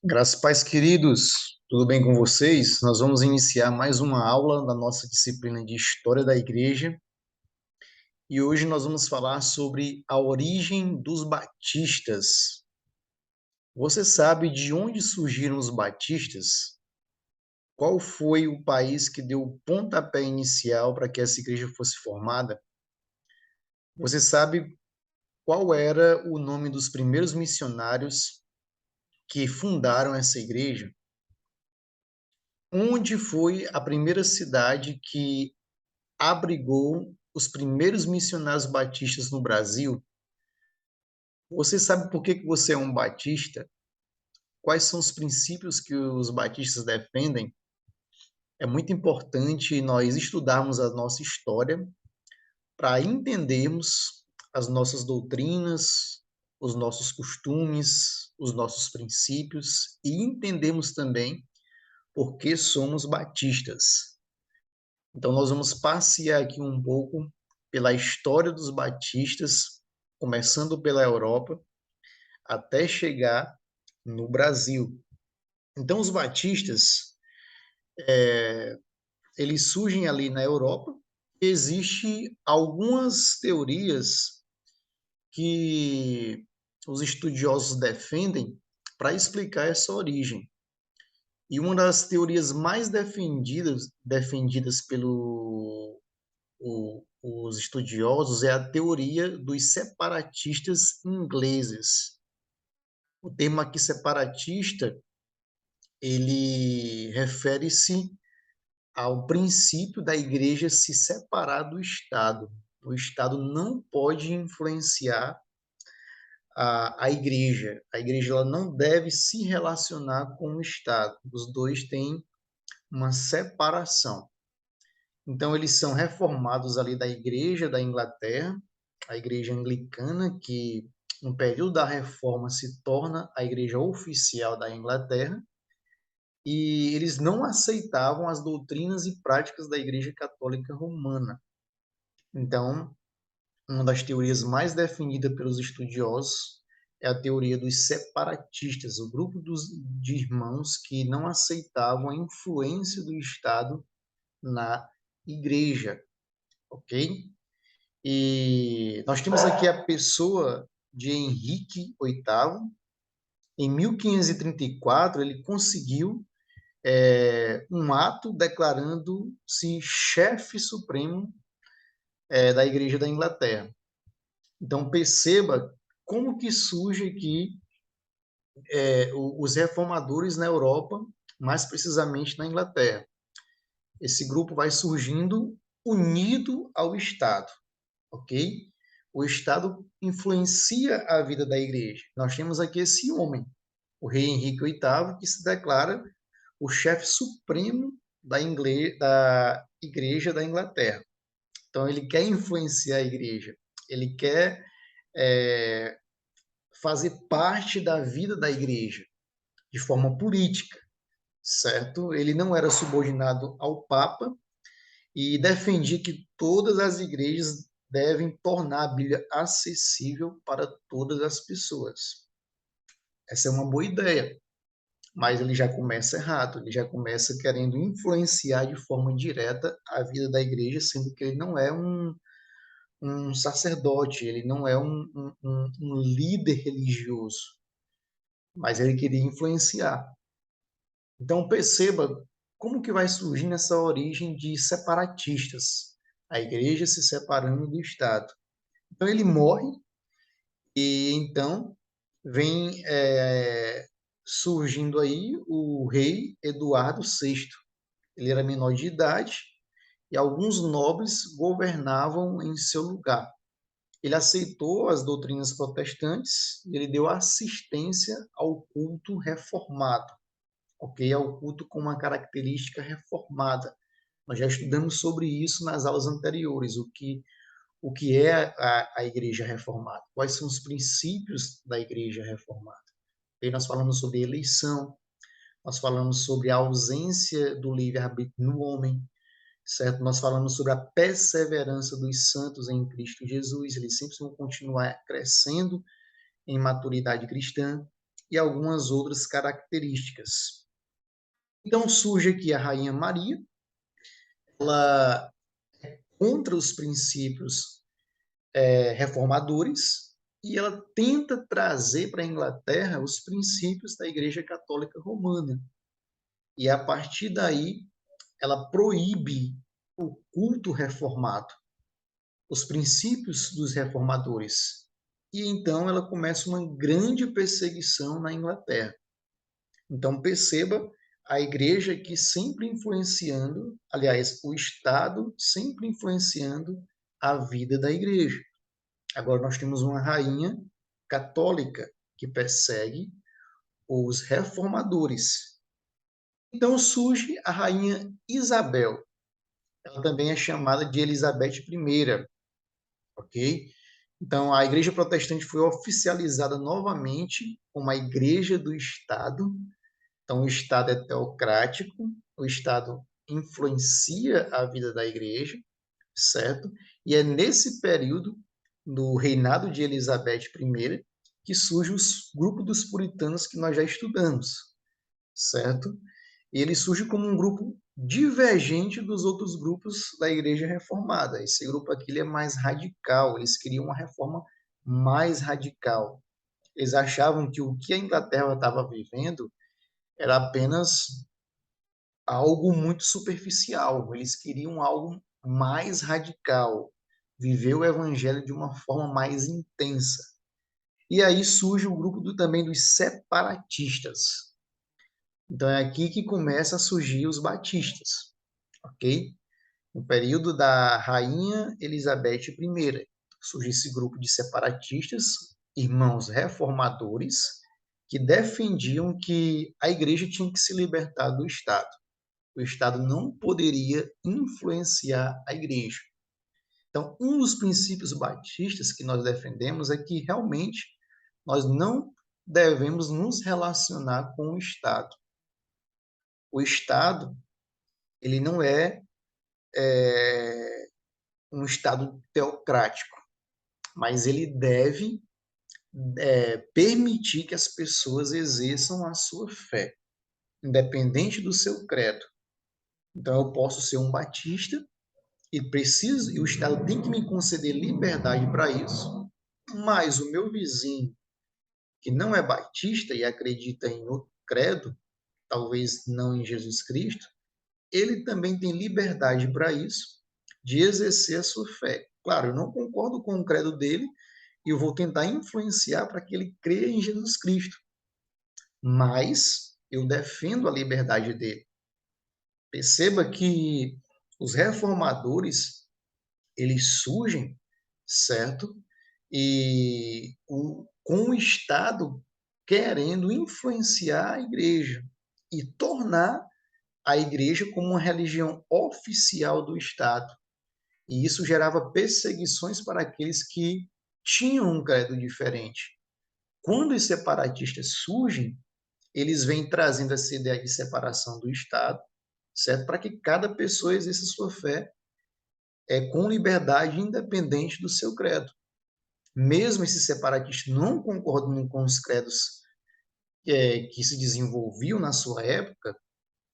Graças e paz, queridos. Tudo bem com vocês? Nós vamos iniciar mais uma aula da nossa disciplina de História da Igreja e hoje nós vamos falar sobre a origem dos batistas. Você sabe de onde surgiram os batistas? Qual foi o país que deu o pontapé inicial para que essa igreja fosse formada? Você sabe qual era o nome dos primeiros missionários que fundaram essa igreja? Onde foi a primeira cidade que abrigou os primeiros missionários batistas no Brasil? Você sabe por que que você é um batista? Quais são os princípios que os batistas defendem? É muito importante nós estudarmos a nossa história para entendermos as nossas doutrinas, os nossos costumes, os nossos princípios e entendemos também por que somos batistas. Então, nós vamos passear aqui um pouco pela história dos batistas, começando pela Europa, até chegar no Brasil. Então, os batistas, eles surgem ali na Europa. Existem algumas teorias que os estudiosos defendem para explicar essa origem. E uma das teorias mais defendidas os estudiosos é a teoria dos separatistas ingleses. O termo aqui separatista, ele refere-se ao princípio da igreja se separar do Estado. O Estado não pode influenciar a igreja. A igreja ela não deve se relacionar com o Estado. Os dois têm uma separação. Então, eles são reformados ali da Igreja da Inglaterra, a Igreja Anglicana, que no período da Reforma se torna a igreja oficial da Inglaterra, e eles não aceitavam as doutrinas e práticas da Igreja Católica Romana. Então, uma das teorias mais defendidas pelos estudiosos é a teoria dos separatistas, o grupo de irmãos que não aceitavam a influência do Estado na igreja, ok? E nós temos aqui a pessoa de Henrique VIII. Em 1534, ele conseguiu um ato declarando-se chefe supremo da Igreja da Inglaterra. Então, perceba como que surge aqui os reformadores na Europa, mais precisamente na Inglaterra. Esse grupo vai surgindo unido ao Estado, ok? O Estado influencia a vida da igreja. Nós temos aqui esse homem, o rei Henrique VIII, que se declara o chefe supremo da igreja da Inglaterra. Então, ele quer influenciar a igreja, ele quer é, fazer parte da vida da igreja de forma política, certo? Ele não era subordinado ao Papa e defendia que todas as igrejas devem tornar a Bíblia acessível para todas as pessoas. Essa é uma boa ideia, mas ele já começa errado, ele já começa querendo influenciar de forma direta a vida da igreja, sendo que ele não é um sacerdote, ele não é um líder religioso, mas ele queria influenciar. Então perceba como que vai surgindo essa origem de separatistas, a igreja se separando do Estado. Então ele morre e então vem surgindo aí o rei Eduardo VI. Ele era menor de idade e alguns nobres governavam em seu lugar. Ele aceitou as doutrinas protestantes e ele deu assistência ao culto reformado, ok? Ao culto com uma característica reformada. Nós já estudamos sobre isso nas aulas anteriores, o que é a igreja reformada, quais são os princípios da igreja reformada. E nós falamos sobre eleição, nós falamos sobre a ausência do livre-arbítrio no homem, certo? Nós falamos sobre a perseverança dos santos em Cristo Jesus, eles sempre vão continuar crescendo em maturidade cristã. e algumas outras características. Então surge aqui a Rainha Maria, ela é contra os princípios reformadores e ela tenta trazer para a Inglaterra os princípios da Igreja Católica Romana. E a partir daí, ela proíbe o culto reformado, os princípios dos reformadores. E então ela começa uma grande perseguição na Inglaterra. Então perceba a igreja que sempre influenciando, aliás, o Estado sempre influenciando a vida da igreja. Agora nós temos uma rainha católica que persegue os reformadores. Então surge a rainha Isabel. Ela também é chamada de Elizabeth I, ok? Então a igreja protestante foi oficializada novamente como a igreja do Estado. Então o Estado é teocrático, o Estado influencia a vida da igreja, certo? E é nesse período do reinado de Elizabeth I que surge o grupo dos puritanos que nós já estudamos, certo? E ele surge como um grupo divergente dos outros grupos da Igreja Reformada. Esse grupo aqui ele é mais radical, eles queriam uma reforma mais radical. Eles achavam que o que a Inglaterra estava vivendo era apenas algo muito superficial, eles queriam algo mais radical, viver o evangelho de uma forma mais intensa. E aí surge o grupo também dos separatistas. Então é aqui que começa a surgir os batistas, ok? No período da rainha Elizabeth I, surge esse grupo de separatistas, irmãos reformadores, que defendiam que a igreja tinha que se libertar do Estado. O Estado não poderia influenciar a igreja. Então, um dos princípios batistas que nós defendemos é que realmente nós não devemos nos relacionar com o Estado. O Estado, ele não é um Estado teocrático, mas ele deve permitir que as pessoas exerçam a sua fé, independente do seu credo. Então, eu posso ser um batista e o Estado tem que me conceder liberdade para isso, mas o meu vizinho, que não é batista e acredita em outro credo, talvez não em Jesus Cristo, ele também tem liberdade para isso, de exercer a sua fé. Claro, eu não concordo com o credo dele e eu vou tentar influenciar para que ele creia em Jesus Cristo, mas eu defendo a liberdade dele. Perceba que os reformadores, eles surgem, certo? Com o Estado querendo influenciar a igreja e tornar a igreja como uma religião oficial do Estado. E isso gerava perseguições para aqueles que tinham um credo diferente. Quando os separatistas surgem, eles vêm trazendo essa ideia de separação do Estado, certo? Para que cada pessoa exerça sua fé com liberdade independente do seu credo. Mesmo esses separatistas não concordando com os credos que se desenvolviam na sua época,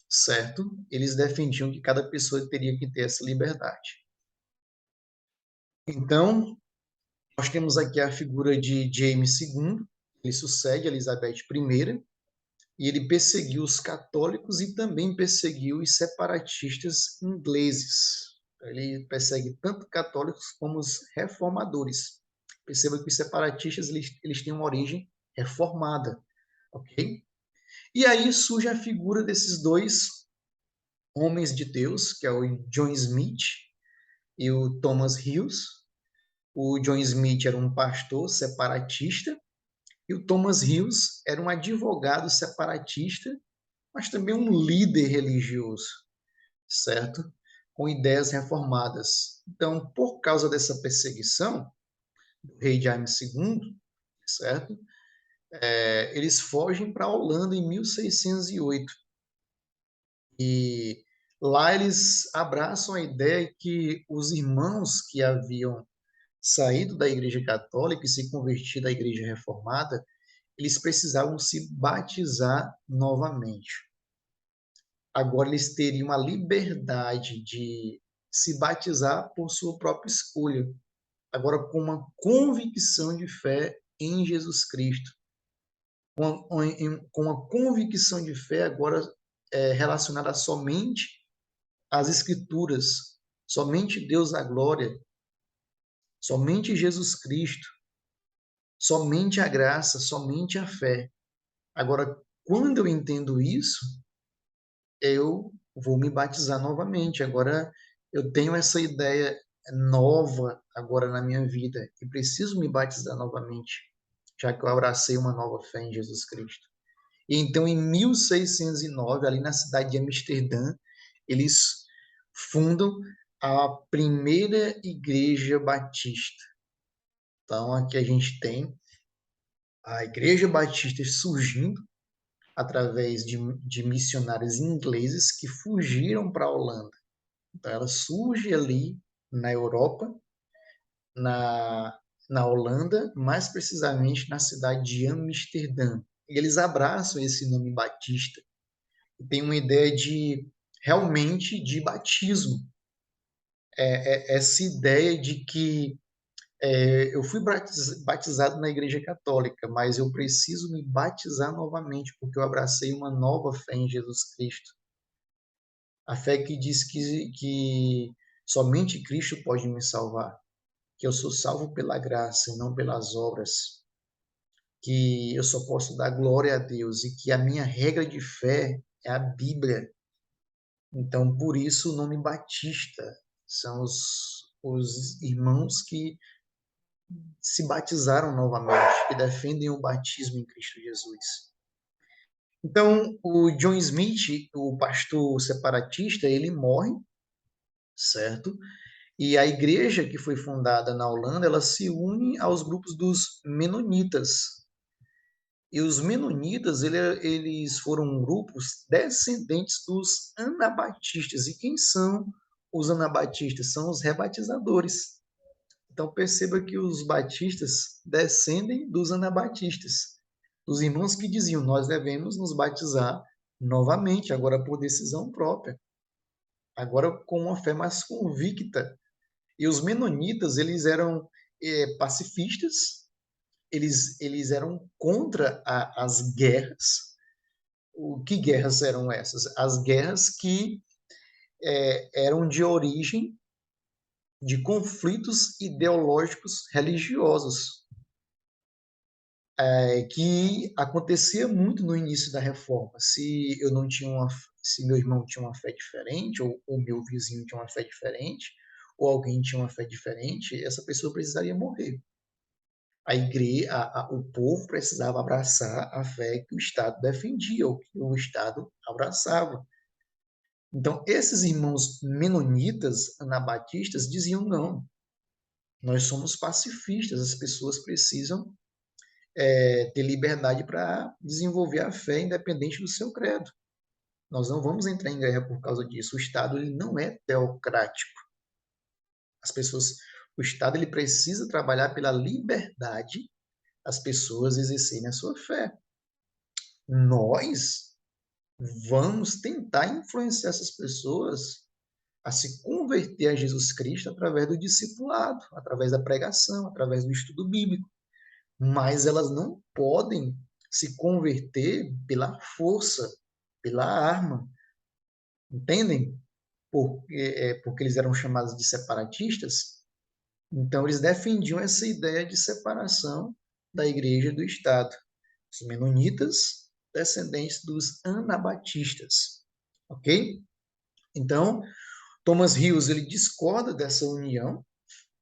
certo? Eles defendiam que cada pessoa teria que ter essa liberdade. Então, nós temos aqui a figura de James II, ele sucede a Elizabeth I, e ele perseguiu os católicos e também perseguiu os separatistas ingleses. Ele persegue tanto católicos como os reformadores. Perceba que os separatistas eles têm uma origem reformada, ok? E aí surge a figura desses dois homens de Deus, que é o John Smith e o Thomas Hughes. O John Smith era um pastor separatista e o Thomas Hughes era um advogado separatista, mas também um líder religioso, certo? Com ideias reformadas. Então, por causa dessa perseguição do rei Jaime II, certo? Eles fogem para a Holanda em 1608. E lá eles abraçam a ideia que os irmãos que haviam saído da Igreja Católica e se convertido à Igreja Reformada, eles precisavam se batizar novamente. Agora eles teriam a liberdade de se batizar por sua própria escolha, agora com uma convicção de fé em Jesus Cristo, com uma convicção de fé agora relacionada somente às Escrituras, somente Deus a glória, somente Jesus Cristo, somente a graça, somente a fé. Agora, quando eu entendo isso, eu vou me batizar novamente. Agora, eu tenho essa ideia nova agora na minha vida e preciso me batizar novamente, já que eu abracei uma nova fé em Jesus Cristo. E então, em 1609, ali na cidade de Amsterdã, eles fundam a primeira igreja batista. Então, aqui a gente tem a igreja batista surgindo através de missionários ingleses que fugiram para a Holanda. Então, ela surge ali na Europa, na, na Holanda, mais precisamente na cidade de Amsterdã. E eles abraçam esse nome batista e tem uma ideia de realmente de batismo. Essa ideia de que eu fui batizado na Igreja Católica, mas eu preciso me batizar novamente porque eu abracei uma nova fé em Jesus Cristo. A fé que diz que somente Cristo pode me salvar, que eu sou salvo pela graça e não pelas obras, que eu só posso dar glória a Deus e que a minha regra de fé é a Bíblia. Então, por isso o nome Batista são os irmãos que se batizaram novamente, que defendem o batismo em Cristo Jesus. Então, o John Smith, o pastor separatista, ele morre, certo? E a igreja que foi fundada na Holanda, ela se une aos grupos dos menonitas. E os menonitas, eles foram grupos descendentes dos anabatistas. E quem são os anabatistas? São os rebatizadores. Então perceba que os batistas descendem dos anabatistas, dos irmãos que diziam: nós devemos nos batizar novamente, agora por decisão própria, agora com uma fé mais convicta. E os menonitas, eles eram pacifistas, eles eram contra as guerras. Que guerras eram essas? As guerras que eram de origem de conflitos ideológicos religiosos, que acontecia muito no início da reforma. Se meu irmão tinha uma fé diferente, ou o meu vizinho tinha uma fé diferente, ou alguém tinha uma fé diferente, essa pessoa precisaria morrer. A igreja, o povo precisava abraçar a fé que o Estado defendia, ou que o Estado abraçava. Então, esses irmãos menonitas, anabatistas, diziam: não, nós somos pacifistas, as pessoas precisam ter liberdade para desenvolver a fé independente do seu credo. Nós não vamos entrar em guerra por causa disso. O Estado ele não é teocrático. As pessoas, o Estado ele precisa trabalhar pela liberdade das pessoas exercerem a sua fé. Nós vamos tentar influenciar essas pessoas a se converter a Jesus Cristo através do discipulado, através da pregação, através do estudo bíblico. Mas elas não podem se converter pela força, pela arma. Entendem? Porque eles eram chamados de separatistas. Então, eles defendiam essa ideia de separação da igreja e do Estado. Os menonitas, descendentes dos anabatistas. Ok? Então, Thomas Hughes ele discorda dessa união,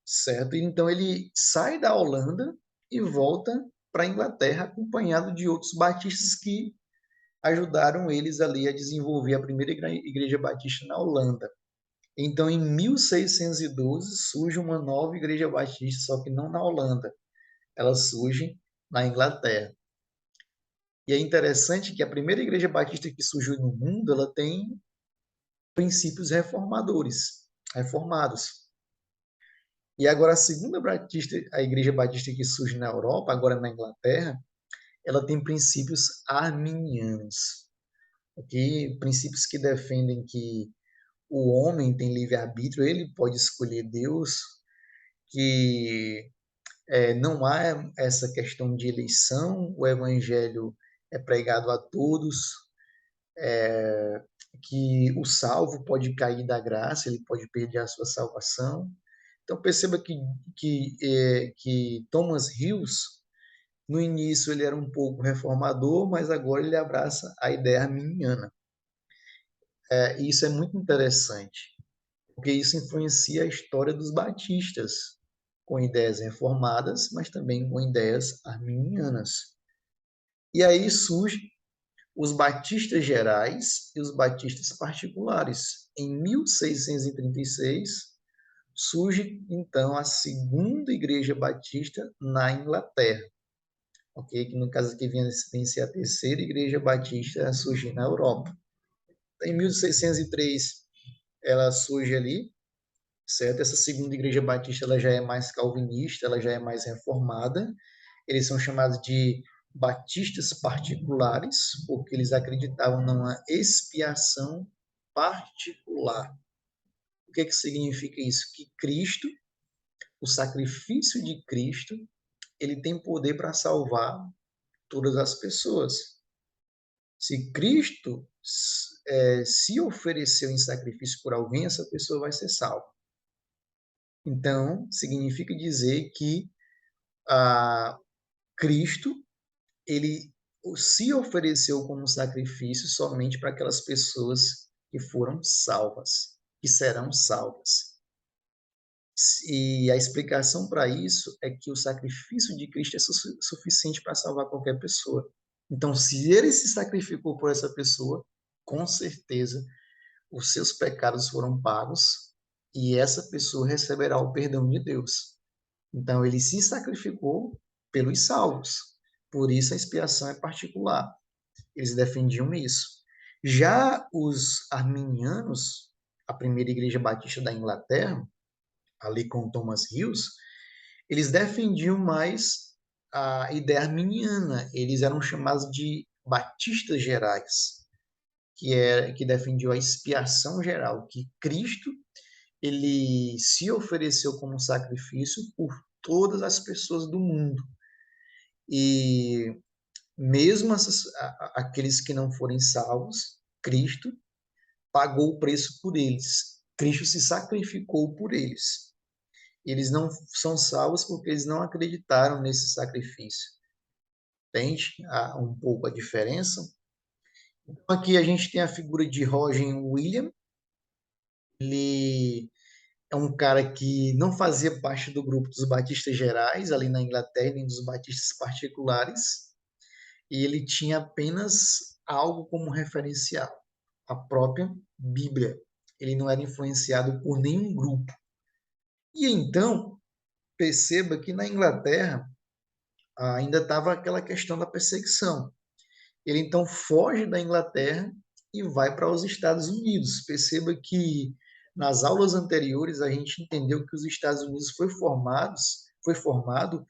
certo? Então, ele sai da Holanda e volta para a Inglaterra, acompanhado de outros batistas que ajudaram eles ali a desenvolver a primeira igreja batista na Holanda. Então, em 1612, surge uma nova igreja batista, só que não na Holanda. Ela surge na Inglaterra. E é interessante que a primeira igreja batista que surgiu no mundo, ela tem princípios reformados. E agora a segunda batista, a igreja batista que surge na Europa, agora na Inglaterra, ela tem princípios arminianos, ok? Princípios que defendem que o homem tem livre-arbítrio, ele pode escolher Deus, que não há essa questão de eleição, o evangelho é pregado a todos, que o salvo pode cair da graça, ele pode perder a sua salvação. Então perceba que Thomas Hughes, no início ele era um pouco reformador, mas agora ele abraça a ideia arminiana. E isso é muito interessante, porque isso influencia a história dos batistas, com ideias reformadas, mas também com ideias arminianas. E aí surge os batistas gerais e os batistas particulares. Em 1636, surge então a segunda igreja batista na Inglaterra, ok? Que no caso aqui vem ser a terceira igreja batista a surgir na Europa. Em 1603, ela surge ali, certo? Essa segunda igreja batista ela já é mais calvinista, ela já é mais reformada. Eles são chamados de batistas particulares, porque eles acreditavam numa expiação particular. O que significa isso? Que Cristo, o sacrifício de Cristo, ele tem poder para salvar todas as pessoas. Se Cristo se ofereceu em sacrifício por alguém, essa pessoa vai ser salva. Então, significa dizer que Cristo ele se ofereceu como sacrifício somente para aquelas pessoas que foram salvas, que serão salvas. E a explicação para isso é que o sacrifício de Cristo é suficiente para salvar qualquer pessoa. Então, se ele se sacrificou por essa pessoa, com certeza os seus pecados foram pagos e essa pessoa receberá o perdão de Deus. Então, ele se sacrificou pelos salvos. Por isso, a expiação é particular. Eles defendiam isso. Já os arminianos, a primeira igreja batista da Inglaterra, ali com Thomas Hughes, eles defendiam mais a ideia arminiana. Eles eram chamados de batistas gerais, que defendiam a expiação geral, que Cristo ele se ofereceu como sacrifício por todas as pessoas do mundo. E mesmo aqueles que não forem salvos, Cristo pagou o preço por eles. Cristo se sacrificou por eles. Eles não são salvos porque eles não acreditaram nesse sacrifício. Entende um pouco a diferença? Então, aqui a gente tem a figura de Roger William. Ele é um cara que não fazia parte do grupo dos batistas gerais, ali na Inglaterra, nem dos batistas particulares, e ele tinha apenas algo como referencial, a própria Bíblia. Ele não era influenciado por nenhum grupo. E então, perceba que na Inglaterra ainda estava aquela questão da perseguição. Ele então foge da Inglaterra e vai para os Estados Unidos. Perceba que nas aulas anteriores a gente entendeu que os Estados Unidos foi formado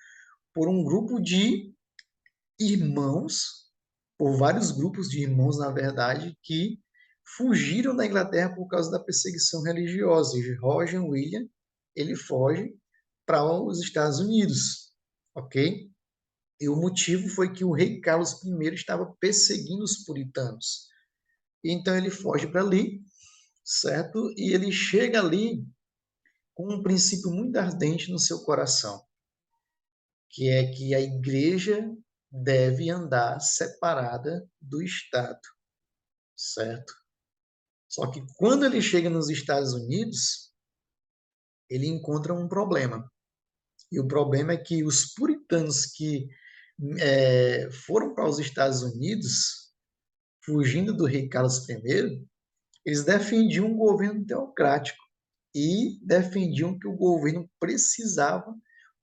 por um grupo de irmãos, por vários grupos de irmãos, na verdade, que fugiram da Inglaterra por causa da perseguição religiosa. E Roger William, ele foge para os Estados Unidos, ok? E o motivo foi que o rei Carlos I estava perseguindo os puritanos. Então ele foge para ali, certo? E ele chega ali com um princípio muito ardente no seu coração, que é que a igreja deve andar separada do Estado, certo? Só que quando ele chega nos Estados Unidos, ele encontra um problema. E o problema é que os puritanos que foram para os Estados Unidos, fugindo do rei Carlos I, eles defendiam um governo teocrático e defendiam que o governo precisava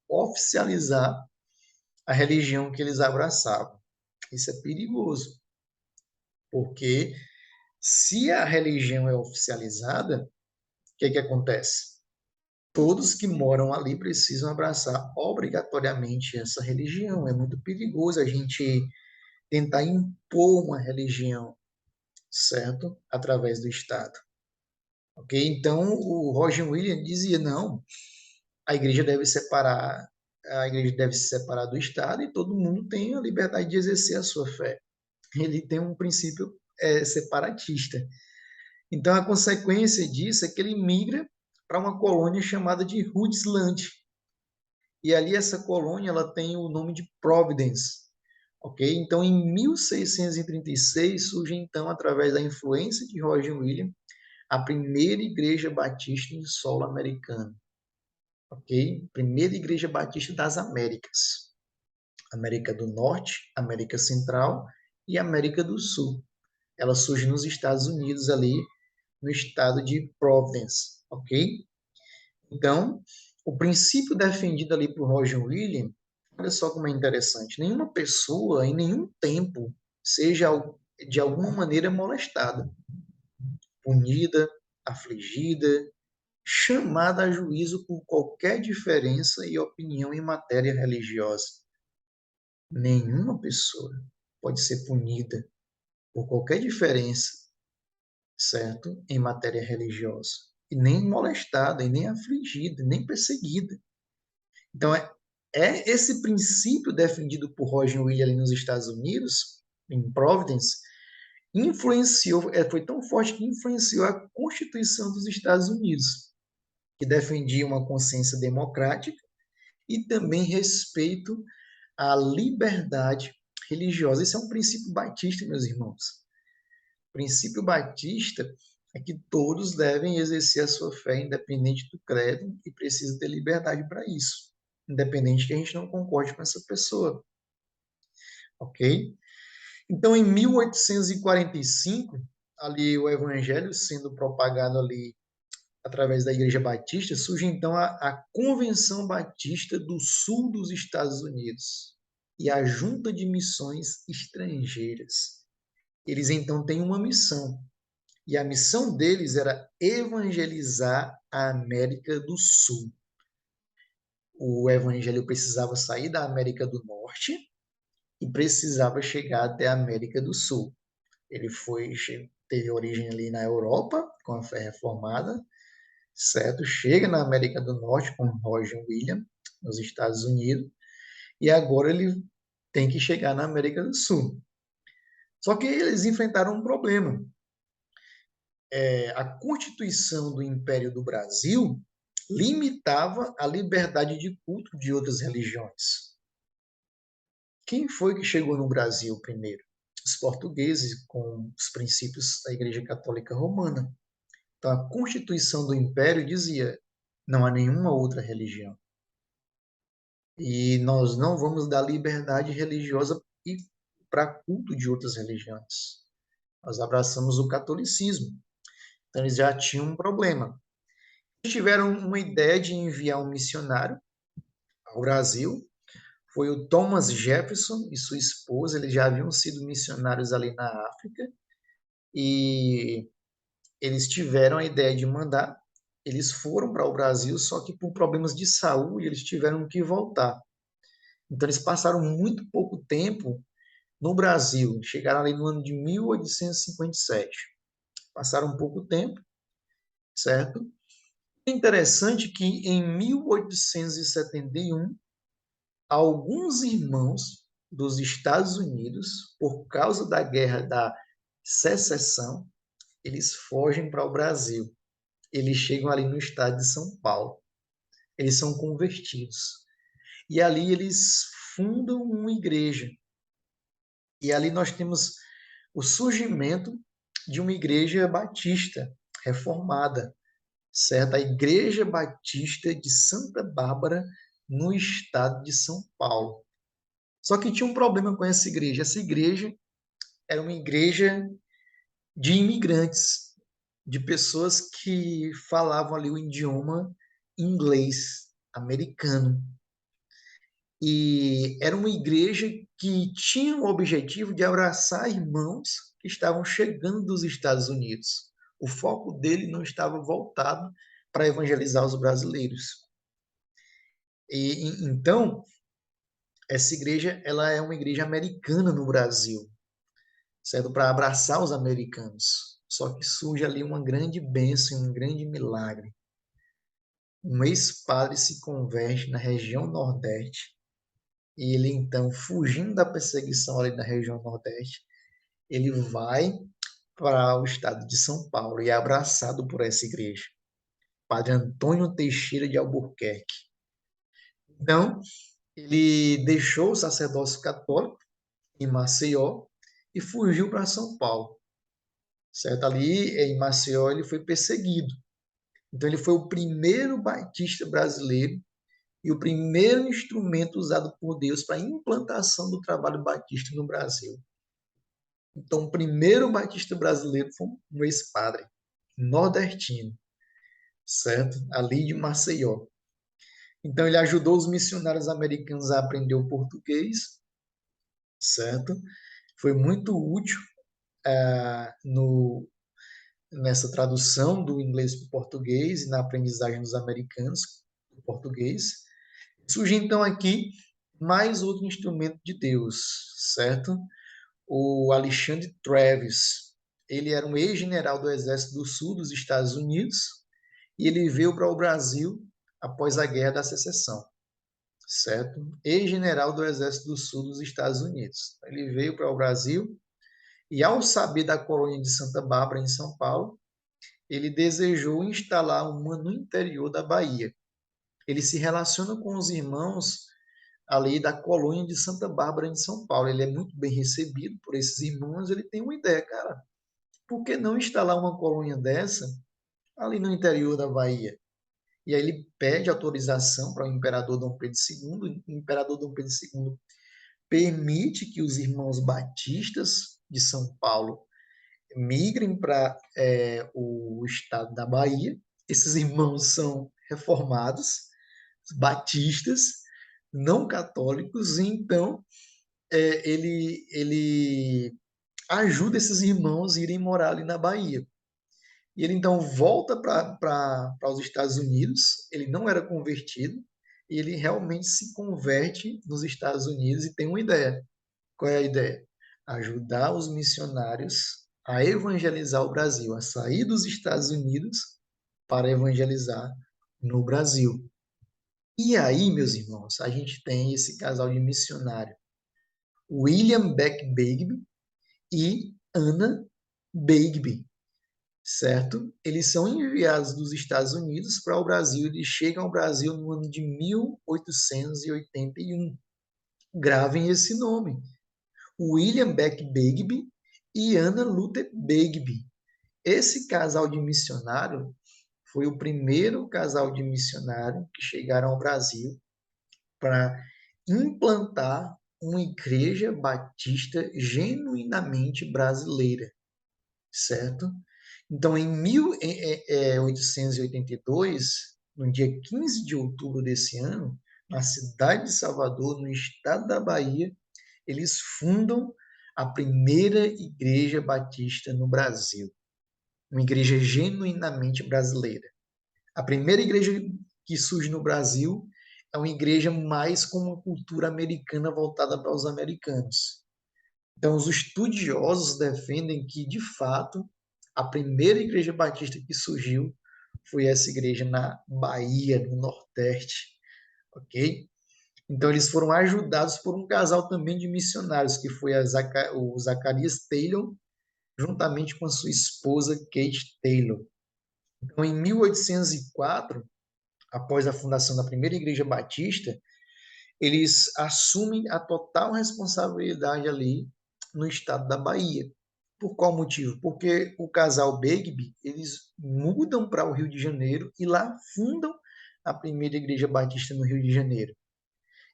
oficializar a religião que eles abraçavam. Isso é perigoso, porque se a religião é oficializada, o que acontece? Todos que moram ali precisam abraçar obrigatoriamente essa religião. É muito perigoso a gente tentar impor uma religião, certo? Através do Estado. Ok? Então, o Roger Williams dizia, não, a igreja deve separar, a igreja deve se separar do Estado e todo mundo tem a liberdade de exercer a sua fé. Ele tem um princípio separatista. Então, a consequência disso é que ele migra para uma colônia chamada de Rootsland. E ali essa colônia ela tem o nome de Providence. Ok? Então, em 1636 surge então, através da influência de Roger Williams, a primeira igreja batista em solo americano. Ok? Primeira igreja batista das Américas. América do Norte, América Central e América do Sul. Ela surge nos Estados Unidos ali, no estado de Providence, ok? Então, o princípio defendido ali por Roger Williams, olha só como é interessante, nenhuma pessoa, em nenhum tempo, seja de alguma maneira molestada, punida, afligida, chamada a juízo por qualquer diferença e opinião em matéria religiosa. Nenhuma pessoa pode ser punida por qualquer diferença, certo? Em matéria religiosa. E nem molestada, e nem afligida, nem perseguida. Então, é esse princípio defendido por Roger Williams nos Estados Unidos, em Providence, influenciou, foi tão forte que influenciou a Constituição dos Estados Unidos, que defendia uma consciência democrática e também respeito à liberdade religiosa. Esse é um princípio batista, meus irmãos. O princípio batista é que todos devem exercer a sua fé, independente do credo, e precisa ter liberdade para isso, independente que a gente não concorde com essa pessoa, ok? Então, em 1845, ali o evangelho sendo propagado ali através da Igreja Batista, surge então a Convenção Batista do Sul dos Estados Unidos e a Junta de Missões Estrangeiras. Eles então têm uma missão, e a missão deles era evangelizar a América do Sul. O evangelho precisava sair da América do Norte e precisava chegar até a América do Sul. Ele teve origem ali na Europa, com a fé reformada, certo? Chega na América do Norte com Roger Williams, nos Estados Unidos, e agora ele tem que chegar na América do Sul. Só que eles enfrentaram um problema. A Constituição do Império do Brasil limitava a liberdade de culto de outras religiões. Quem foi que chegou no Brasil primeiro? Os portugueses, com os princípios da Igreja Católica Romana. Então, a Constituição do Império dizia: não há nenhuma outra religião. E nós não vamos dar liberdade religiosa para culto de outras religiões. Nós abraçamos o catolicismo. Então, eles já tinham um problema. Eles tiveram uma ideia de enviar um missionário ao Brasil. Foi o Thomas Jefferson e sua esposa. Eles já haviam sido missionários ali na África. E eles tiveram a ideia de mandar. Eles foram para o Brasil, só que por problemas de saúde eles tiveram que voltar. Então eles passaram muito pouco tempo no Brasil. Chegaram ali no ano de 1857. Passaram pouco tempo, certo? É interessante que em 1871, alguns irmãos dos Estados Unidos, por causa da guerra da secessão, eles fogem para o Brasil. Eles chegam ali no estado de São Paulo. Eles são convertidos. E ali eles fundam uma igreja. E ali nós temos o surgimento de uma igreja batista reformada, certo? A Igreja Batista de Santa Bárbara, no estado de São Paulo. Só que tinha um problema com essa igreja. Essa igreja era uma igreja de imigrantes, de pessoas que falavam ali o idioma inglês, americano. E era uma igreja que tinha o objetivo de abraçar irmãos que estavam chegando dos Estados Unidos. O foco dele não estava voltado para evangelizar os brasileiros. Então, essa igreja, ela é uma igreja americana no Brasil, certo? Para abraçar os americanos. Só que surge ali uma grande bênção, um grande milagre. Um ex-padre se converte na região Nordeste e ele então, fugindo da perseguição ali na região Nordeste, ele vai para o estado de São Paulo e é abraçado por essa igreja, Padre Antônio Teixeira de Albuquerque. Então, ele deixou o sacerdócio católico em Maceió e fugiu para São Paulo. Certo? Ali em Maceió ele foi perseguido. Então ele foi o primeiro batista brasileiro e o primeiro instrumento usado por Deus para a implantação do trabalho batista no Brasil. Então o primeiro batista brasileiro foi um ex-padre nordestino, certo? Ali de Maceió. Então ele ajudou os missionários americanos a aprender o português, certo? Foi muito útil no nessa tradução do inglês para o português e na aprendizagem dos americanos do português. Surge então aqui mais outro instrumento de Deus, certo? O Alexandre Travis. Ele era um ex-general do Exército do Sul dos Estados Unidos e ele veio para o Brasil após a Guerra da Secessão, certo? Ex-general do Exército do Sul dos Estados Unidos. Ele veio para o Brasil e, ao saber da colônia de Santa Bárbara, em São Paulo, ele desejou instalar uma no interior da Bahia. Ele se relaciona com os irmãos ali da colônia de Santa Bárbara, em São Paulo. Ele é muito bem recebido por esses irmãos. Ele tem uma ideia, cara, por que não instalar uma colônia dessa ali no interior da Bahia? E aí ele pede autorização para o imperador Dom Pedro II. O imperador Dom Pedro II permite que os irmãos batistas de São Paulo migrem para o estado da Bahia. Esses irmãos são reformados, batistas, não católicos, e então ele ajuda esses irmãos a irem morar ali na Bahia. E ele então volta para os Estados Unidos, ele não era convertido, e ele realmente se converte nos Estados Unidos e tem uma ideia. Qual é a ideia? Ajudar os missionários a evangelizar o Brasil, a sair dos Estados Unidos para evangelizar no Brasil. E aí, meus irmãos, a gente tem esse casal de missionário, William Beck Bagby e Anna Bagby, certo? Eles são enviados dos Estados Unidos para o Brasil, eles chegam ao Brasil no ano de 1881. Gravem esse nome, William Beck Bagby e Anna Luther Bagby. Esse casal de missionário foi o primeiro casal de missionário que chegaram ao Brasil para implantar uma igreja batista genuinamente brasileira, certo? Então, em 1882, no dia 15 de outubro desse ano, na cidade de Salvador, no estado da Bahia, eles fundam a primeira igreja batista no Brasil, uma igreja genuinamente brasileira. A primeira igreja que surge no Brasil é uma igreja mais com uma cultura americana voltada para os americanos. Então, os estudiosos defendem que, de fato, a primeira igreja batista que surgiu foi essa igreja na Bahia, no Nordeste, ok? Então, eles foram ajudados por um casal também de missionários, que foi o Zacarias Taylor, juntamente com a sua esposa Kate Taylor. Então, em 1804, após a fundação da primeira igreja batista, eles assumem a total responsabilidade ali no estado da Bahia. Por qual motivo? Porque o casal Bagby, eles mudam para o Rio de Janeiro e lá fundam a primeira igreja batista no Rio de Janeiro.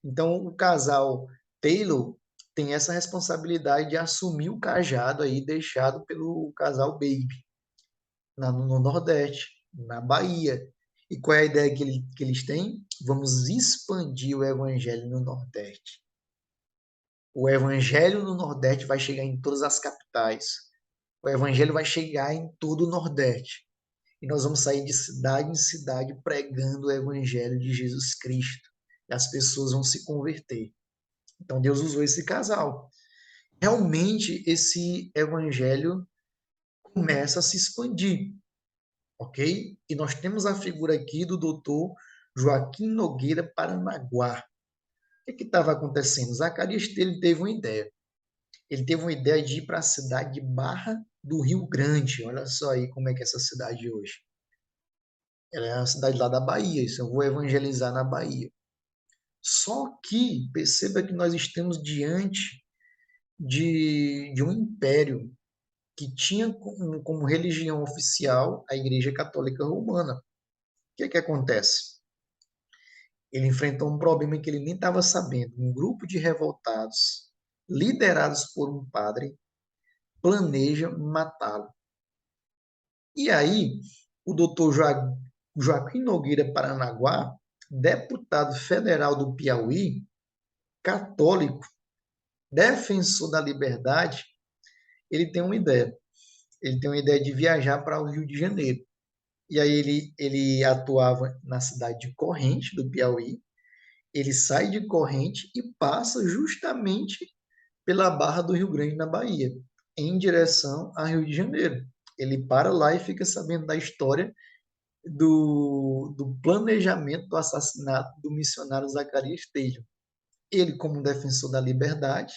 Então, o casal Taylor tem essa responsabilidade de assumir o cajado aí deixado pelo casal Bagby no Nordeste, na Bahia. E qual é a ideia que eles têm? Vamos expandir o evangelho no Nordeste. O evangelho no Nordeste vai chegar em todas as capitais. O evangelho vai chegar em todo o Nordeste. E nós vamos sair de cidade em cidade pregando o evangelho de Jesus Cristo. E as pessoas vão se converter. Então Deus usou esse casal. Realmente esse evangelho começa a se expandir, ok? E nós temos a figura aqui do doutor Joaquim Nogueira Paranaguá. O que estava acontecendo? Zacarias ele teve uma ideia. Ele teve uma ideia de ir para a cidade de Barra do Rio Grande. Olha só aí como é que é essa cidade hoje. Ela é uma cidade lá da Bahia, isso eu vou evangelizar na Bahia. Só que perceba que nós estamos diante de um império que tinha como religião oficial a Igreja Católica Romana. O que é que acontece? Ele enfrentou um problema que ele nem estava sabendo. Um grupo de revoltados, liderados por um padre, planeja matá-lo. E aí, o doutor Joaquim Nogueira Paranaguá, deputado federal do Piauí, católico, defensor da liberdade, ele tem uma ideia. Ele tem uma ideia de viajar para o Rio de Janeiro. E aí ele atuava na cidade de Corrente, do Piauí. Ele sai de Corrente e passa justamente pela Barra do Rio Grande, na Bahia, em direção a Rio de Janeiro. Ele para lá e fica sabendo da história do planejamento do assassinato do missionário Zacarias Tejo. Ele, como defensor da liberdade,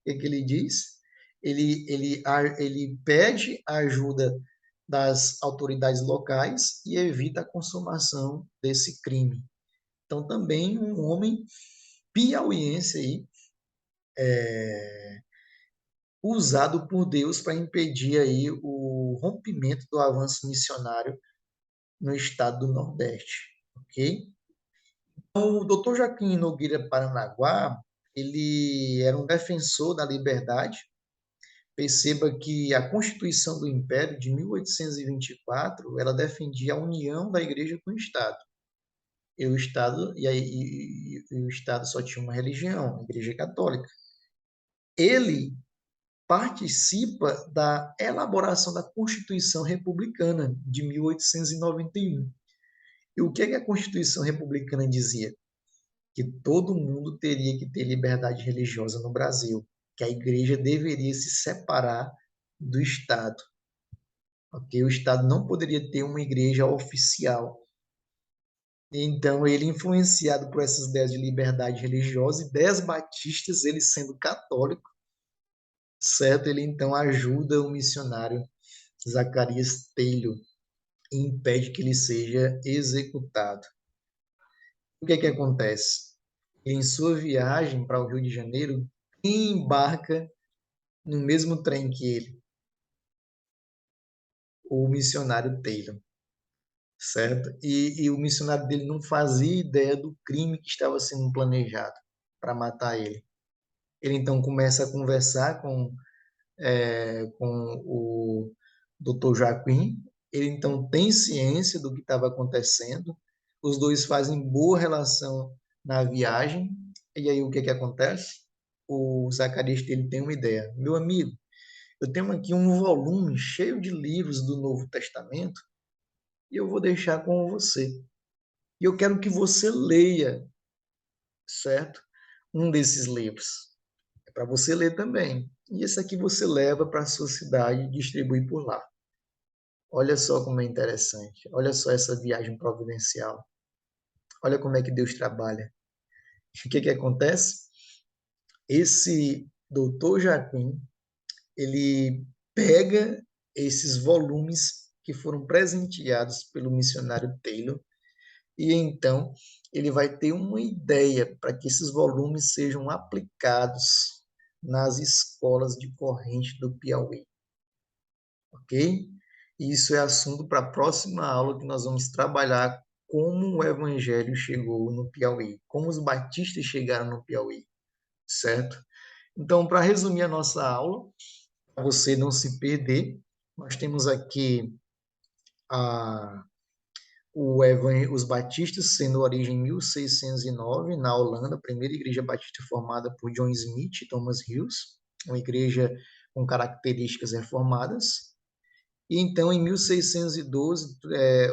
o que ele diz? Ele pede a ajuda das autoridades locais e evita a consumação desse crime. Então, também um homem piauiense aí, usado por Deus para impedir aí o rompimento do avanço missionário no estado do Nordeste, ok? Então, o Dr. Joaquim Nogueira Paranaguá, ele era um defensor da liberdade. Perceba que a Constituição do Império de 1824, ela defendia a união da Igreja com o Estado. E o Estado só tinha uma religião, a Igreja Católica. Ele participa da elaboração da Constituição Republicana de 1891. E o que é que a Constituição Republicana dizia? Que todo mundo teria que ter liberdade religiosa no Brasil, que a igreja deveria se separar do Estado, ok? O Estado não poderia ter uma igreja oficial. Então, ele, influenciado por essas ideias de liberdade religiosa, ideias batistas, ele sendo católico, certo? Ele então ajuda o missionário Zacarias Taylor e impede que ele seja executado. O que é que acontece? Em sua viagem para o Rio de Janeiro, quem embarca no mesmo trem que ele? O missionário Taylor, certo? E o missionário dele não fazia ideia do crime que estava sendo planejado para matar ele. Ele então começa a conversar com o Dr. Joaquim. Ele então tem ciência do que estava acontecendo. Os dois fazem boa relação na viagem. E aí o que que acontece? O Zacarias ele tem uma ideia. Meu amigo, eu tenho aqui um volume cheio de livros do Novo Testamento e eu vou deixar com você. E eu quero que você leia, certo? Um desses livros. É para você ler também. E esse aqui você leva para a sua cidade e distribui por lá. Olha só como é interessante. Olha só essa viagem providencial. Olha como é que Deus trabalha. O que que acontece? Esse doutor Jacquin, ele pega esses volumes que foram presenteados pelo missionário Taylor e então ele vai ter uma ideia para que esses volumes sejam aplicados nas escolas de corrente do Piauí, ok? Isso é assunto para a próxima aula que nós vamos trabalhar como o evangelho chegou no Piauí, como os batistas chegaram no Piauí, certo? Então, para resumir a nossa aula, para você não se perder, nós temos aqui a, os batistas, sendo origem em 1609, na Holanda, a primeira igreja batista formada por John Smith e Thomas Hughes, uma igreja com características reformadas. E então, em 1612,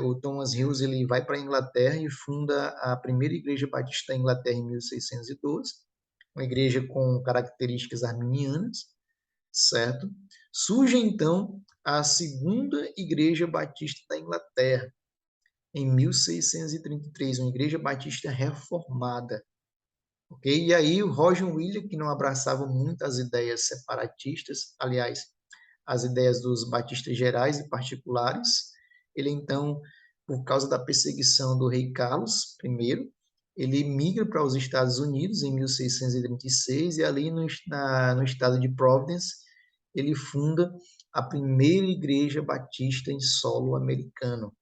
o Thomas Hughes ele vai para a Inglaterra e funda a primeira igreja batista da Inglaterra em 1612. uma igreja com características arminianas, certo? Surge então a segunda Igreja Batista da Inglaterra, em 1633, uma igreja batista reformada. Okay? E aí o Roger Williams, que não abraçava muito as ideias separatistas, aliás, as ideias dos batistas gerais e particulares, ele então, por causa da perseguição do rei Carlos I, ele migra para os Estados Unidos em 1636 e ali no estado de Providence ele funda a primeira igreja batista em solo americano,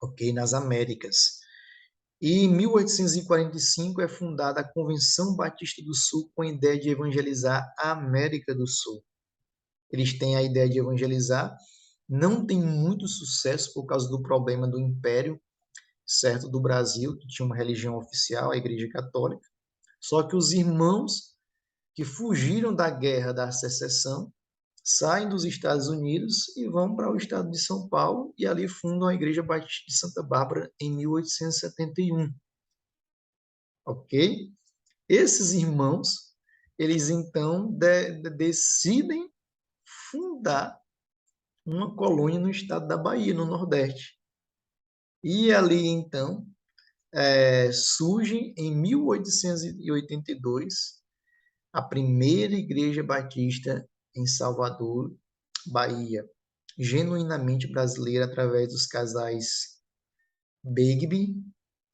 ok, nas Américas. E em 1845 é fundada a Convenção Batista do Sul com a ideia de evangelizar a América do Sul. Eles têm a ideia de evangelizar, não tem muito sucesso por causa do problema do Império, certo, do Brasil, que tinha uma religião oficial, a Igreja Católica. Só que os irmãos que fugiram da Guerra da Secessão saem dos Estados Unidos e vão para o estado de São Paulo e ali fundam a Igreja Batista de Santa Bárbara em 1871. Ok? Esses irmãos, eles então decidem fundar uma colônia no estado da Bahia, no Nordeste. E ali então surge em 1882 a primeira igreja batista em Salvador, Bahia, genuinamente brasileira através dos casais Begbie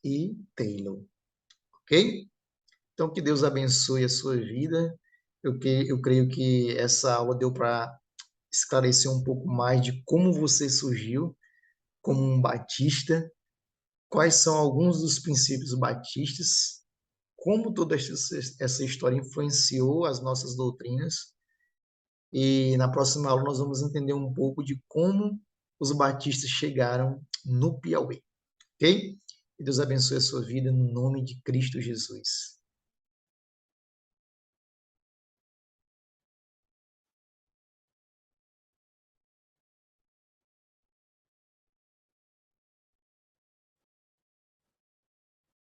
e Taylor, ok? Então, que Deus abençoe a sua vida. Eu creio que essa aula deu para esclarecer um pouco mais de como você surgiu como um batista, quais são alguns dos princípios batistas, como toda essa história influenciou as nossas doutrinas. E na próxima aula nós vamos entender um pouco de como os batistas chegaram no Piauí, ok? Que Deus abençoe a sua vida no nome de Cristo Jesus.